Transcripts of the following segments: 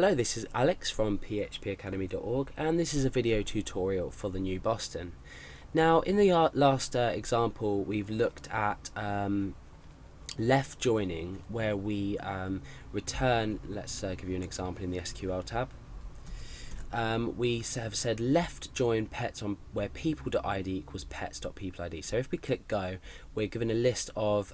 Hello, this is Alex from phpacademy.org, and this is a video tutorial for the new Boston. Now, in the last example, we've looked at left joining, where we return, let's give you an example in the SQL tab. We have said left join pets on where people.id equals pets.peopleid. So if we click go, we're given a list of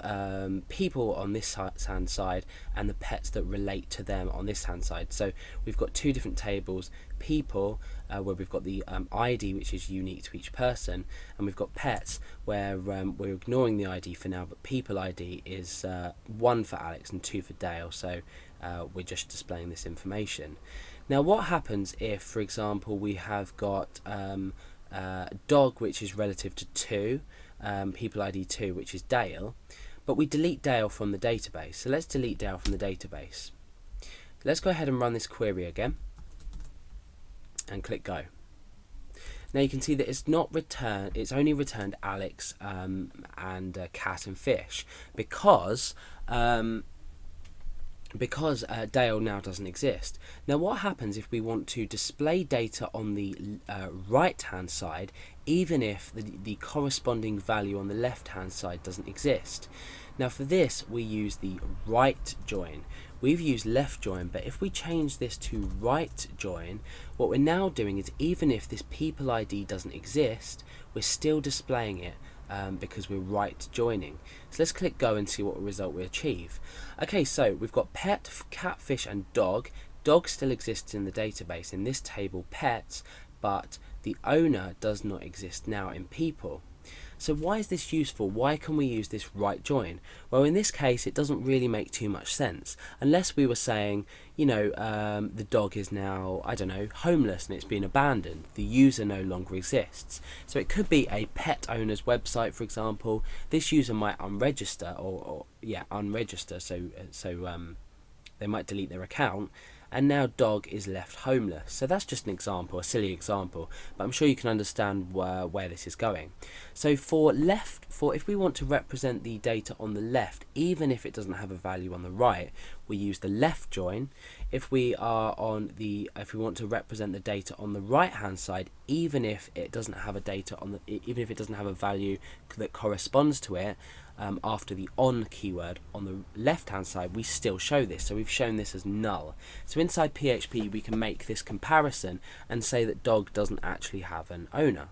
people on this hand side and the pets that relate to them on this hand side. So we've got two different tables: people, where we've got the ID, which is unique to each person, and we've got pets, where we're ignoring the ID for now, but people ID is 1 for Alex and 2 for Dale. So we're just displaying this information. Now, what happens if, for example, we have got dog, which is relative to 2, people ID 2, which is Dale, but we delete Dale from the database. So let's delete Dale from the database. Let's go ahead and run this query again and click go. Now you can see that it's not returned, it's only returned Alex and cat and fish, because Dale now doesn't exist. Now what happens if we want to display data on the right hand side, even if the corresponding value on the left hand side doesn't exist? Now for this we use the right join. We've used left join, but if we change this to right join, what we're now doing is, even if this people ID doesn't exist, we're still displaying it because we're right joining. So let's click go and see what result we achieve. Okay, so we've got pet, cat, fish and dog. Dog still exists in the database in this table pets, but the owner does not exist now in people. So why is this useful? Why can we use this right join? Well, in this case it doesn't really make too much sense, unless we were saying, you know, the dog is now, I don't know, homeless and it's been abandoned. The user no longer exists. So it could be a pet owner's website, for example. This user might unregister, unregister, so they might delete their account, and now dog is left homeless. So that's just an example, a silly example, but I'm sure you can understand where this is going. So for if we want to represent the data on the left, even if it doesn't have a value on the right, we use the left join. If we want to represent the data on the right hand side, even if it doesn't have a value that corresponds to it, after the on keyword on the left hand side, we still show this. So we've shown this as null. So inside PHP we can make this comparison and say that dog doesn't actually have an owner.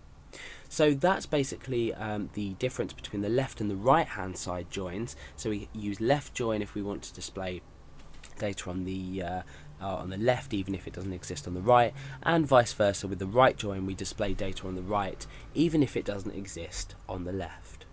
So that's basically the difference between the left and the right hand side joins. So we use left join if we want to display data on the left, even if it doesn't exist on the right, and vice versa. With the right join we display data on the right, even if it doesn't exist on the left.